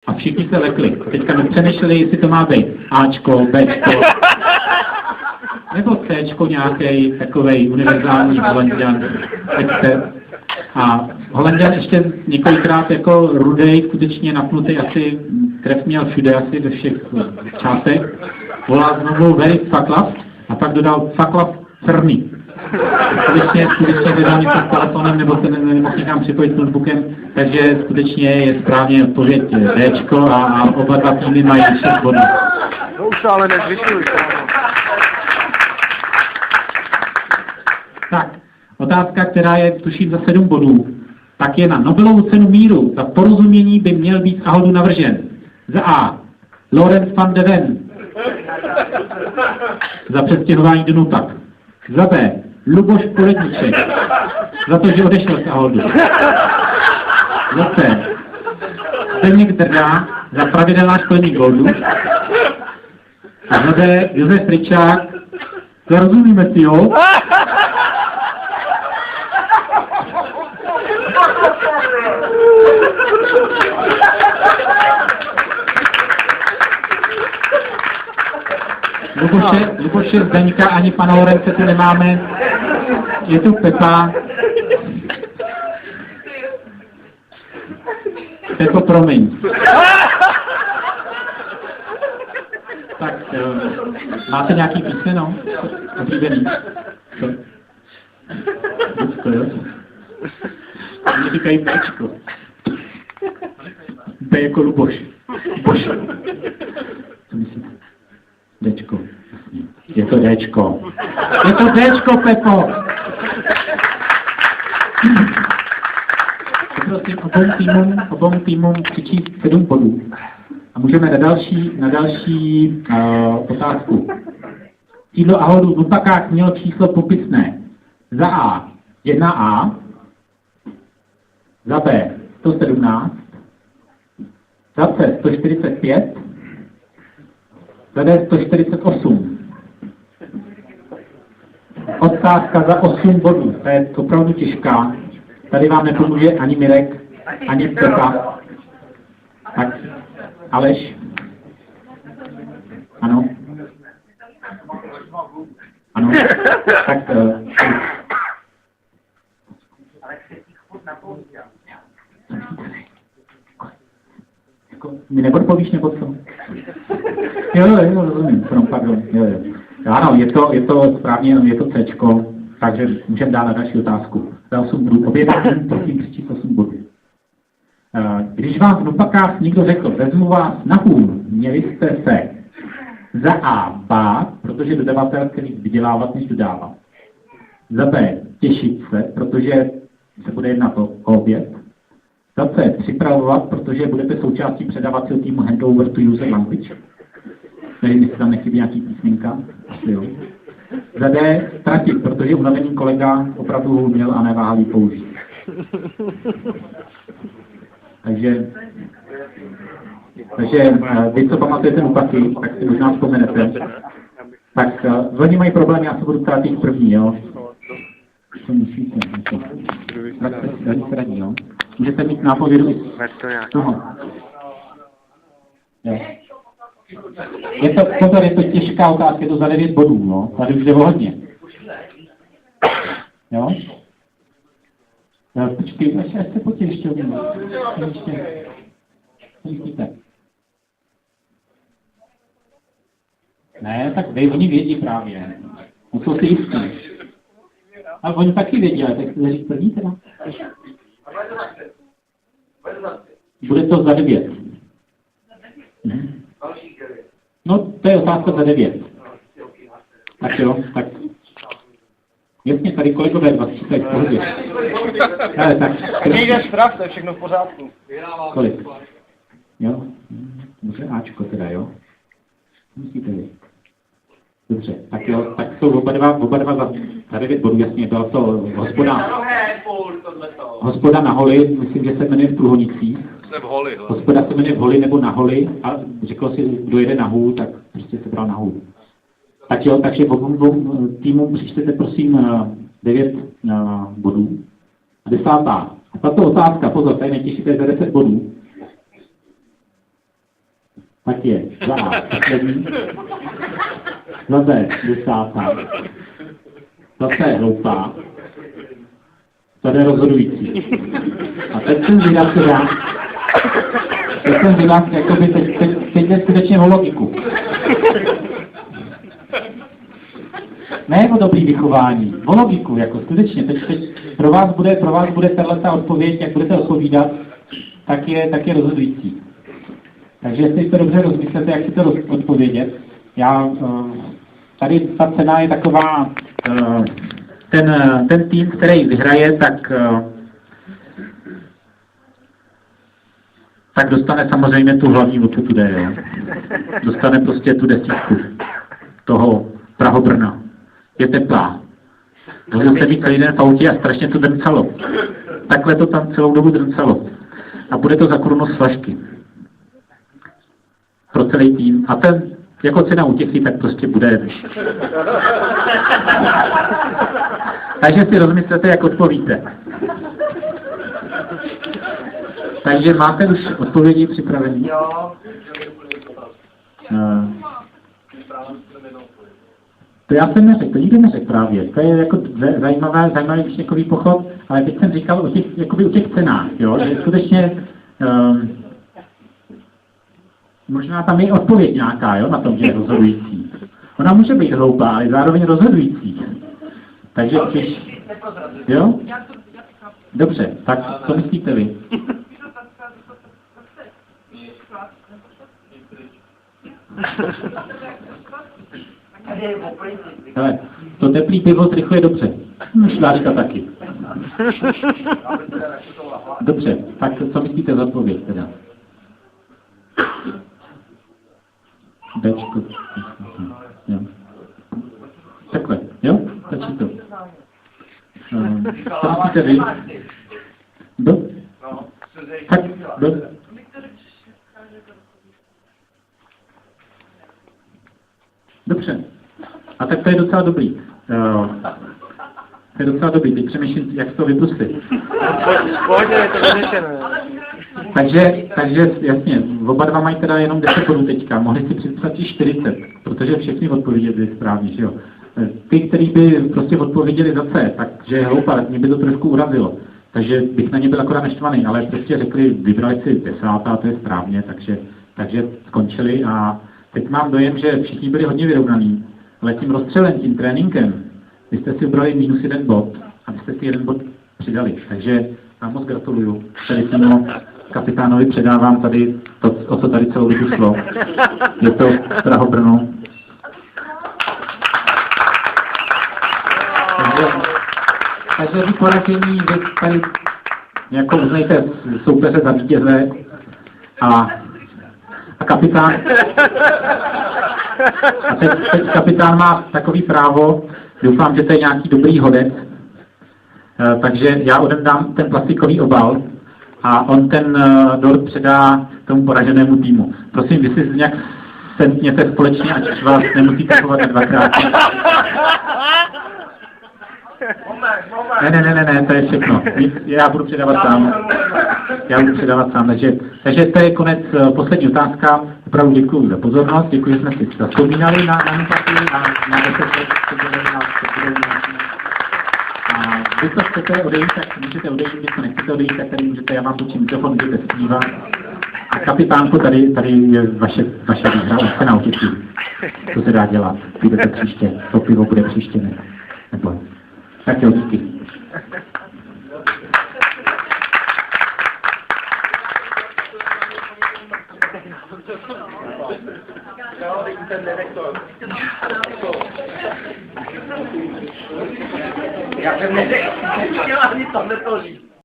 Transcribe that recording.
A všichni se lekli. Teďka nepřemýšleli, jestli to má být Ačko, Bčko, nebo Cčko nějaký takovej univerzální Holanďan. A Holanďan ještě několikrát jako rudej, skutečně napnutý, asi krev měl všude, asi ve všech částech. Volá znovu very fuck love a pak dodal fuck love Fermi. Skutečně vydal něco s telefonem nebo se nemohl někam připojit s notebookem, takže skutečně je správně odpověď Dčko a oba dva týmy mají 6 bodů. No už ale nezvyšuj. Tak, otázka, která je tuším za 7 bodů, tak je na Nobelovu cenu míru. Za porozumění by měl být z Ahodu navržen. Za A. Lorenz van de Ven. Za přestěhování do Nupak. Za B. Luboš Poledníček. Za to, že odešel z Ahodu. Za C. Zdeněk Drda. Za pravidelná školení goldu. A za D. Josef Ryčák. Rozumíme si, jo? Luboše, Zdeňka ani pana Lorence tu nemáme. Je tu Pepa. Pepo, promiň. Tak, máte nějaký písmeno? Oblíbený. Bčko, jo? Mě říkají Bčko. B jako Luboš. Bož. Co myslíte? Dčko. Je to Dčko. Je to Dčko, Pepo. Prosím, obou týmům křičí 7 bodů. A můžeme na další otázku. Sídlo Ahodu v Nupakách mělo číslo popisné. Za A 1A, za B 117, za C 145, za D 148. Otázka za 8 bodů. To je opravdu těžká. Tady vám nepomůže ani Mirek, ani Pepa. Tak, Aleš. Ano. Ano. Tak, mi neodpovíš nebo co? Jo, rozumím, pardon. Jo. Ano, je to správně, je to Cčko, takže můžeme dát na další otázku. Za 8 bodů, obě prosím přečíst 8 bodů. Když vám v Nupakách někdo řekl, vezmu vás na hůl, měli jste se za A bát, protože dodavatel chce víc vydělávat, než dodávat. Za B těšit se, protože se bude jednat o oběd. Za C připravovat, protože budete součástí předávacího týmu Handover to User Language. Nevím, jestli tam nechybí nějaký písmenka. Asi jo. Za D ztratit, protože unavený kolega opravdu měl a neváhal ji použít. Takže vy, co pamatujete Nupaky, tak si možná vzpomenete. Tak oni mají problém, já se budu ptát jich první, jo? Co musíte? Tak se radí, jo? Můžete mít nápovědu i z toho. Pozor, je to těžká otázka, je to za 9 bodů, no. Tady už jde o hodně. Jo? Počkej, až se potě ještě hodně. Ještě. Ne, tak oni vědí právě. No jsou si jistí. Ale oni taky vědí, ale tak chci říct první teda. Bude to za 9. No, to je otázka za 9. Tak jo, tak. Jasně, tady kolegové 20 v pohodě. Ale tak. Nejde strach, to je všechno v pořádku. Kolik? Jo? Dobře, Ačko teda, jo? Musíte vy. Dobře, tak jo, tak jsou oba dva za 9 bodů, jasně, byla to hospoda na holi, myslím, že se jmenuje v Průhonicích. Hospoda se jmenuje v holi nebo na holi a řekl si, kdo jede na hůl, tak prostě se bral na hůl. Tak jo, takže obou dvou týmům přičtete prosím 9 bodů. A 10. A tato otázka, pozor, tady nejtěžší, to je za 10 bodů. tak je za A poslední, za B 10. Za C hloupá, za D rozhodující. A teď jsem zvědav teda, jakoby teď jde skutečně o logiku. Ne o dobrý vychování, o logiku, jako skutečně. Teď pro vás bude tato odpověď, jak budete odpovídat, tak je rozhodující. Takže jestli to dobře rozmyslete, jak si to odpovědět. Tady ta cena je taková, ten tým, který vyhraje, tak dostane samozřejmě tu hlavní, o co tu jde, jo. Dostane prostě tu 10 toho Praho-Brna. Je teplá. Vozil se být celý den v autě a strašně to drncalo. Takhle to tam celou dobu drncalo. A bude to za korunu z flašky. Pro celý tým. A ten, jako cena útěchy, tak prostě bude. Takže si rozmyslete, jak odpovíte. Takže máte už odpovědi připravený? Jo. To já jsem neřekl, to nikdy neřekl právě. To je jako zajímavý výšněkový pochod, ale teď jsem říkal o těch cenách, jo? Že skutečně možná tam je odpověď nějaká, jo? Na tom, že je rozhodující. Ona může být hloupá, ale zároveň rozhodující. Takže když... Jo? Dobře, tak co myslíte vy? Hele, to teplý pivo trichuje dobře. Šláčka taky. Dobře, tak co myslíte za odpověď teda? Bčko. Jo. Takhle, jo? Stačí to. Co myslíte vy? Tak, Dobře. A tak to je docela dobrý. Teď přemýšlím, jak to vypustit. Takže jasně, oba dva mají teda jenom 10 bodů teďka. Mohli si připsat i 40, protože všechny odpovědi byly správně, že jo. Ty, kteří by prostě odpověděli za C, takže je hloupá, tak mě by to trošku urazilo. Takže bych na ně byl akorát naštvaný, ale prostě řekli, vybrali si 10, to je správně, takže skončili a teď mám dojem, že všichni byli hodně vyrovnaní, ale tím rozstřelem, tím tréninkem, vy jste si vybrali -1 bod a vy jste si 1 bod přidali. Takže vám moc gratuluju. Tady přímo kapitánovi předávám tady to, o co tady celou dobu šlo. Je to Praho-Brno. Takže vy poražení, vy tady jako uznejte soupeře za vítěze a kapitán... A teď kapitán má takový právo, doufám, že to je nějaký dobrý hodec, takže já odevzdám ten plastikový obal a on ten dort předá tomu poraženému týmu. Prosím, vy si nějak sedněte společně, ať vás nemusíte chovat dvakrát. Ne, to je všechno. Já budu předávat sám. Takže to je konec, poslední otázka. Opravdu děkuji za pozornost, děkuji, že jsme si vzpomínali na empatii a na 10 let. A vy, co chcete odejít, tak můžete odejít, když to nechcete odejít, tak tady můžete, já vám točím mikrofon, můžete zpívat. A kapitánku, tady je vaše výhra, už se naučit, co se dá dělat. Půjdete příště, to pivo bude příště, ne? Nebo... Tak jo, díky. Já jsem neřekl, že ani to netoří.